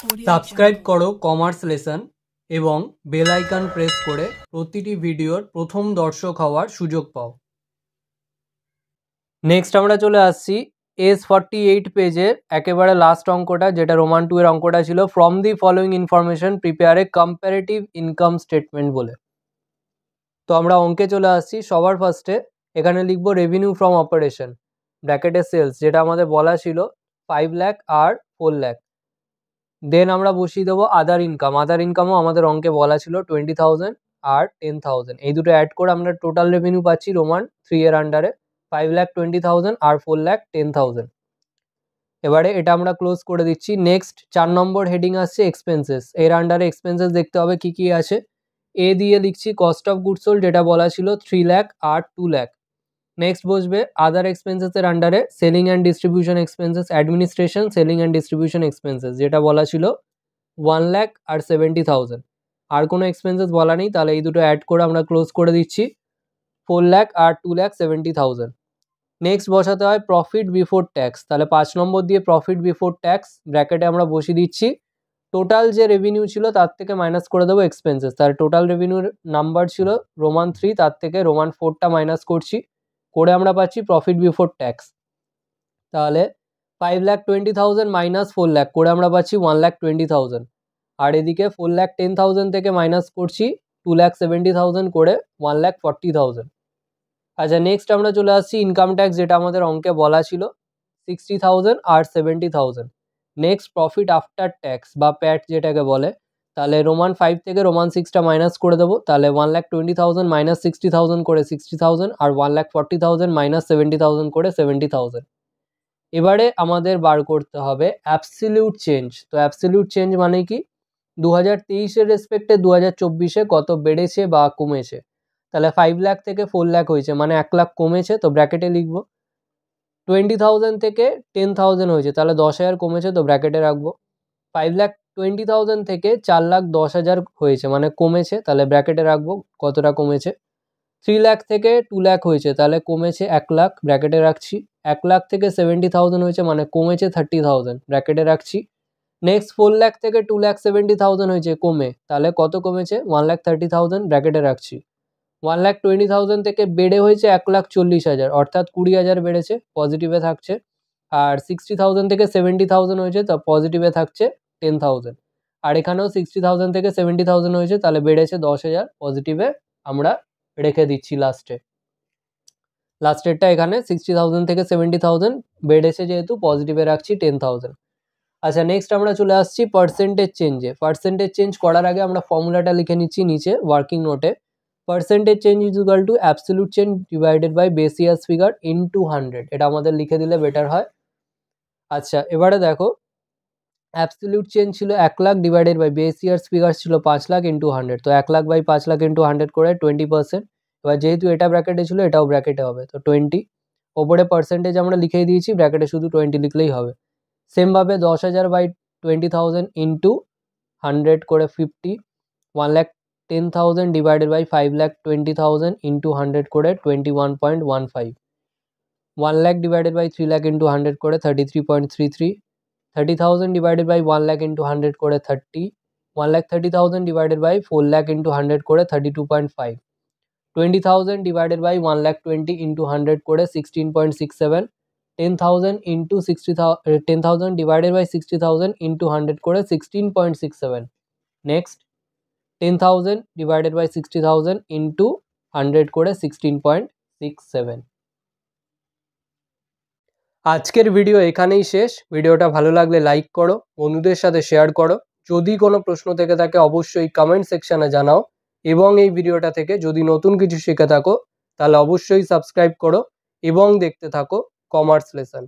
Subscribe করো commerce lesson এবং bell icon press করে প্রতিটি ভিডিওর প্রথম দর্শক হওয়ার সুযোগ পাও। নেক্সট আমরা চলে আসছি S48 পেজের একেবারে লাস্ট অঙ্কটা, যেটা রোমান 2 এর অঙ্কটা ছিল। From the following information prepare a comparative income statement বলে। তো আমরা অঙ্কে চলে আসছি। সবার ফার্স্টে এখানে লিখবো রেভিনিউ ফ্রম অপারেশন ব্র্যাকেটে সেলস, যেটা আমাদের বলা ছিল 5 লাখ আর 4 লাখ। দেন আমরা বসিয়ে দেবো আদার ইনকাম। আদার ইনকামও আমাদের অঙ্কে বলা ছিল 20,000 আর 10,000। এই দুটো অ্যাড করে আমরা টোটাল রেভিনিউ পাচ্ছি রোমান 3 এর আন্ডারে 5,20,000 আর 4,10,000। এবারে এটা আমরা ক্লোজ করে দিচ্ছি। নেক্সট 4 নম্বর হেডিং আসছে এক্সপেন্সেস। এর আন্ডারে এক্সপেন্সেস দেখতে হবে কি কি আছে। এ দিয়ে লিখছি কস্ট অফ গুডস সোল্ড, যেটা বলা ছিল 3 লাখ আর 2 লাখ। নেক্সট বসবে আদার এক্সপেন্সেসের আন্ডারে selling and distribution expenses, administration selling and distribution expenses, যেটা বলা ছিল 1 লাখ আর 70,000। আর কোনো এক্সপেন্সেস বলা নেই, তাহলে এই দুটো অ্যাড করে আমরা ক্লোজ করে দিচ্ছি 4 লাখ আর 2,70,000। নেক্সট বসাতে হয় প্রফিট বিফোর ট্যাক্স। তাহলে 5 নম্বর দিয়ে প্রফিট বিফোর ট্যাক্স ব্র্যাকেটে আমরা বসিয়ে দিচ্ছি টোটাল যে রেভিনিউ ছিল তার থেকে মাইনাস করে দেবো এক্সপেন্সেস। তাহলে টোটাল রেভিনিউর নাম্বার ছিল রোমান 3, তার থেকে রোমান 4টা মাইনাস করছি, করে আমরা পাচ্ছি প্রফিট বিফোর ট্যাক্স। তাহলে 5,20,000 মাইনাস 4 লাখ করে আমরা পাচ্ছি 1,20,000। আর এদিকে 4,10,000 থেকে মাইনাস করছি 2,70,000 করে 1,40,000। আচ্ছা, নেক্সট আমরা চলে আসছি ইনকাম ট্যাক্স, যেটা আমাদের অঙ্কে বলা ছিল 60,000 আর 70,000। নেক্সট প্রফিট আফটার ট্যাক্স বা প্যাট যেটাকে বলে। তাহলে রোমান 5 থেকে রোমান 6টা মাইনাস করে দেবো। তাহলে 1,20,000 মাইনাস 60,000 করে 60,000 আর 1,40,000 মাইনাস 70,000 করে 70,000। এবারে আমাদের বার করতে হবে অ্যাবসলিউট চেঞ্জ। তো অ্যাবসলিউট চেঞ্জ মানে কি 2023-এর রেসপেক্টে 2024-এ কত বেড়েছে বা কমেছে। তাহলে 5 লাখ থেকে 4 লাখ হয়েছে, মানে 1 লাখ কমেছে, তো ব্র্যাকেটে লিখবো। 20,000 থেকে 10,000 হয়েছে, তাহলে 10,000 কমেছে, তো ব্র্যাকেটে রাখবো। 5,20,000 থেকে 4,10,000 হয়েছে, মানে কমেছে, তাহলে ব্র্যাকেটে রাখবো কতটা কমেছে। 3 লাখ থেকে 2 লাখ হয়েছে, তাহলে কমেছে 1 লাখ, ব্র্যাকেটে রাখছি। 1 লাখ থেকে 70,000 হয়েছে, মানে কমেছে 30,000, ব্র্যাকেটে রাখছি। নেক্সট 4 লাখ থেকে 2,70,000 হয়েছে, কমে, তাহলে কত কমেছে 1,30,000, ব্র্যাকেটে রাখছি। 1,20,000 থেকে বেড়ে হয়েছে 1,40,000, অর্থাৎ 20,000 বেড়েছে, পজিটিভে থাকছে। আর 60,000 থেকে 70,000 হয়েছে, তো পজিটিভে থাকছে 10,000। আর এখানেও 60,000 থেকে 70,000 হয়েছে, তাহলে বেড়েছে 10,000, পজিটিভে আমরা রেখে দিচ্ছি লাস্টেরটা এখানে 60,000 থেকে 70,000 বেড়েছে, যেহেতু পজিটিভে রাখছি 10,000। আচ্ছা, নেক্সট আমরা চলে আসছি পার্সেন্টেজ চেঞ্জে। পার্সেন্টেজ চেঞ্জ করার আগে আমরা ফর্মুলাটা লিখে নিচ্ছি নিচে ওয়ার্কিং নোটে। Percentage change is equal to absolute change divided by base years figure into 100। এটা আমাদের লিখে দিলে বেটার হয়। আচ্ছা, এবারে দেখো অ্যাবসলিউট চেঞ্জ ছিল 1 lakh divided by base years figure ছিল 5 লাখ ইন্টু 100। তো 1 লাখ বাই 5 লাখ ইন্টু 100 করে 20%। এবার যেহেতু এটা ব্র্যাকেটে ছিল, এটাও ব্র্যাকেটে হবে, তো 20। ওপরে পার্সেন্টেজ আমরা লিখেই দিয়েছি, ব্র্যাকেটে শুধু 20 লিখলেই হবে। সেমভাবে 10,000 বাই 20,000 ইন্টু 100 করে 50। 1,10,000 ডিভাইডেড বাই 5,20,000 ইন্টু 100 করে 21.15। 1 lakh divided by 3 lakh into 100 করে 33.33। 30,000 ডিভাইডেড বাই 1 লাখ ইন্টু 100 করে 30। 1,30,000 ডিভাইডেড বাই 4 লাখ ইন্টু 100 করে 32.5। 20,000 ডিভাইডেড বাই 1,20,000 ইন্টু 100 করে 16.67। 10,000 ইন্টু 10,000 ডিভাইডেড বাই 60,000 ইন্টু 100 করে 16.67। নেক্সট 10,000 ডিভাইডেড বাই 60,000 ইন্টু 100 করে 16.67। আজকের ভিডিও এখানেই শেষ। ভিডিওটা ভালো লাগলে লাইক করো, বন্ধুদের সাথে শেয়ার করো। যদি কোনো প্রশ্ন থেকে থাকে অবশ্যই কমেন্ট সেকশানে জানাও, এবং এই ভিডিওটা থেকে যদি নতুন কিছু শিখে থাকো তাহলে অবশ্যই সাবস্ক্রাইব করো এবং দেখতে থাকো কমার্স লেসন।